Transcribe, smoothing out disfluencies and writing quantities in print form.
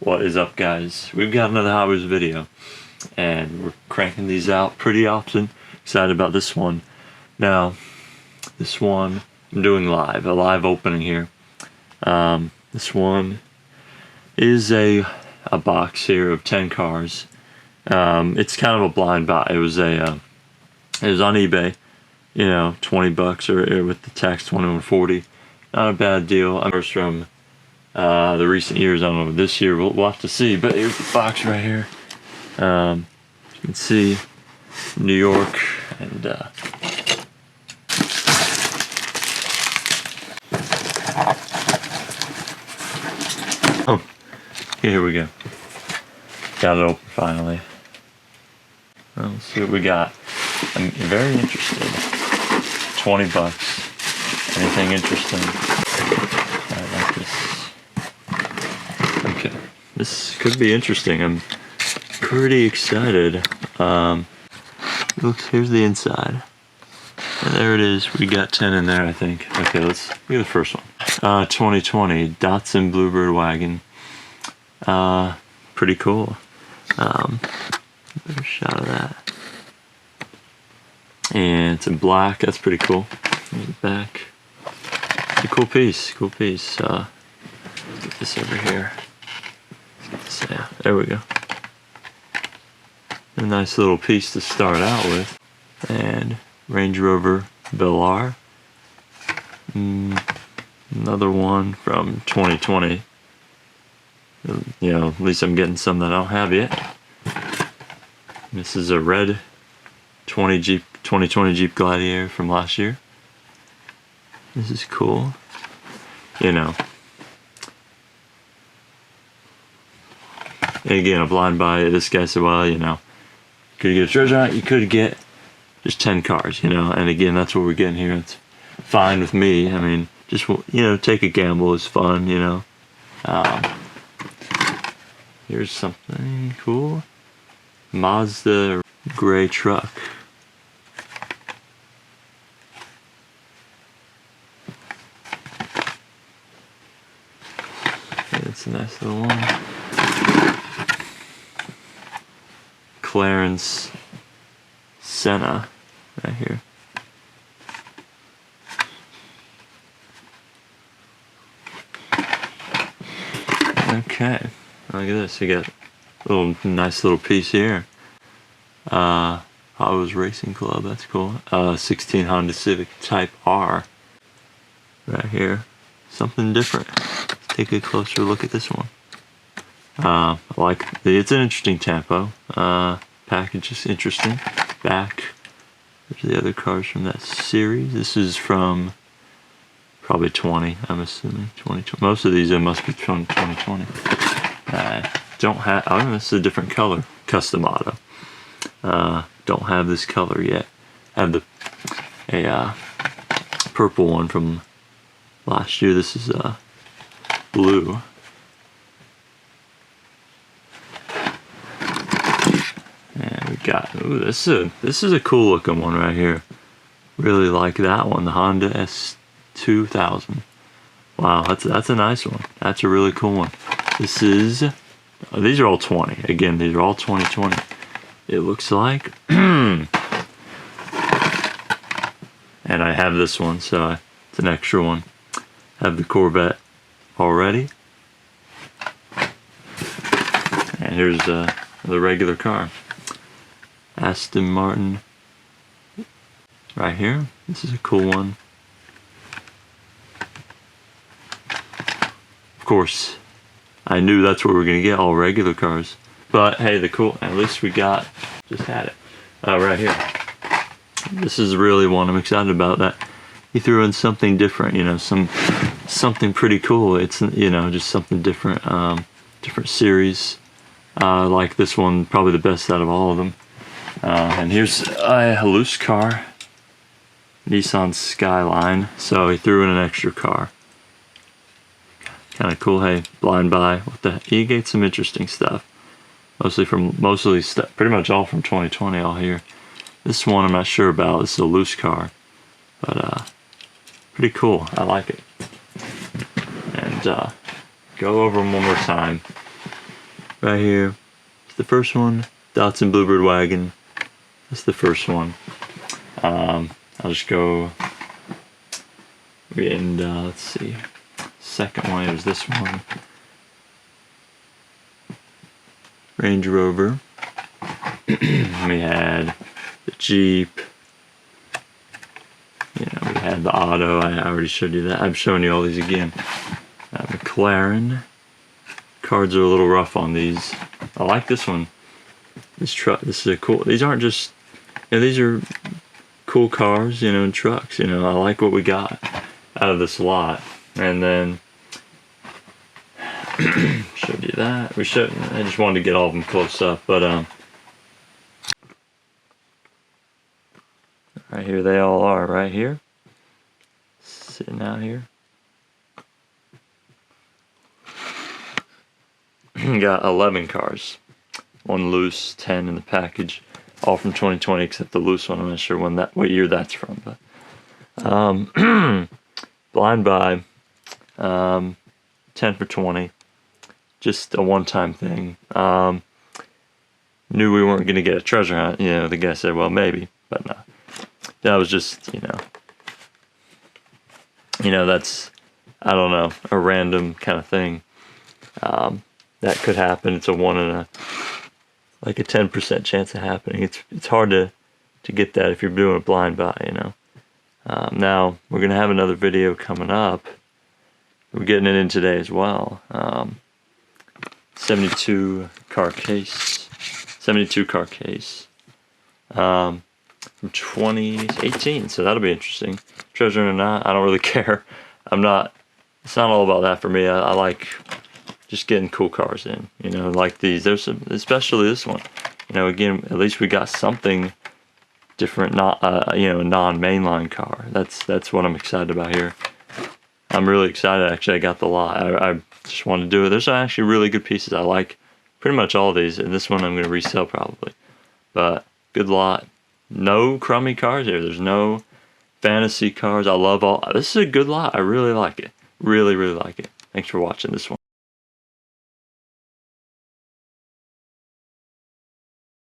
What is up, guys? We've got another Hot Wheels video and we're cranking these out pretty often. Excited about this one. Now, this one I'm doing a live opening here. This one is a box here of 10 cars. It's kind of a blind buy. It was on eBay, you know, 20 bucks or with the tax 21.40. Not a bad deal. I'm first from the recent years. I don't know, this year we'll have to see. But here's the box right here. You can see New York and oh, here we go. Got it open finally. Well, let's see what we got. I'm very interested. 20 bucks. Anything interesting? I like this. Okay, this could be interesting. I'm pretty excited. Here's the inside. And there it is. We got 10 in there, I think. Okay, let's look at the first one. 2020 Datsun Bluebird wagon. Pretty cool. Better shot of that. And it's in black. That's pretty cool. There's the back. It's a cool piece. Cool piece. Let's get this over here. Let's get this out. There we go. A nice little piece to start out with. And Range Rover R. Another one from 2020. You know, at least I'm getting some that I don't have yet. This is a red 2020 Jeep Gladiator from last year. This is cool. You know. And again, a blind buy. This guy said, well, you know, could you get a treasure hunt? You could get just 10 cars, you know. And again, that's what we're getting here. It's fine with me. I mean, just, you know, take a gamble is fun, you know. Here's something cool. Mazda gray truck. It's a nice little one. Clarence Senna right here. Okay, look at this. You got a nice little piece here. Hot Wheels Racing Club. That's cool. 16 Honda Civic Type R. Right here. Something different. Let's take a closer look at this one. I like it's an interesting tempo. Package is interesting. Back. There's the other cars from that series. This is from probably 20. I'm assuming 2020. Most of these must be from 2020. Don't have. Oh, this is a different color. Custom auto. Don't have this color yet. I have a purple one from last year. This is blue. And we got, ooh, this is a cool looking one right here. Really like that one, the Honda S2000. Wow, that's a nice one. That's a really cool one. This is, these are all 20. Again, these are all 2020. It looks like, and I have this one, so it's an extra one. I have the Corvette already. And here's the regular car. Aston Martin right here. This is a cool one. Of course, I knew that's what we were gonna get, all regular cars. But hey, at least we got, just had it, right here. This is really one I'm excited about, that he threw in something different, you know, something pretty cool. It's, you know, just something different, different series. Like this one, probably the best out of all of them. And here's a loose car, Nissan Skyline. So he threw in an extra car. Kind of cool. Hey, blind buy. You get some interesting stuff. Mostly stuff, pretty much all from 2020. All here. This one I'm not sure about. This is a loose car, but pretty cool. I like it. And go over them one more time. right here. It's the first one. Datsun Bluebird wagon. That's the first one. I'll just go and let's see. Second one is this one. Range Rover. We had the Jeep. You know, we had the auto. I already showed you that. I'm showing you all these again. McLaren. Cards are a little rough on these. I like this one. This truck. This is a cool. These aren't just. You know, these are cool cars. You know, and trucks. You know, I like what we got out of this lot. And then showed you that. I just wanted to get all of them close up, but right here they all are. Right here, sitting out here. Got 11 cars, one loose, 10 in the package, all from 2020 except the loose one. I'm not sure what year that's from, but blind buy, 10 for 20, just a one-time thing. Knew we weren't going to get a treasure hunt. You know, the guy said, well, maybe, but no. That was just, you know, that's, I don't know, a random kind of thing. That could happen. It's a 10% chance of happening. It's hard to get that if you're doing a blind buy, you know. Now we're gonna have another video coming up. We're getting it in today as well. 72 car case from 2018. So that'll be interesting. Treasure or not, I don't really care. It's not all about that for me. I like just getting cool cars in, you know, like these. There's some, especially this one. You know, again, at least we got something different, not you know, a non-mainline car. That's what I'm excited about here. I'm really excited. Actually, I got the lot. I just want to do it. There's actually really good pieces. I like pretty much all of these, and this one I'm going to resell probably. But good lot. No crummy cars here. There's no fantasy cars. I love all. This is a good lot. I really like it. Really, really like it. Thanks for watching this one.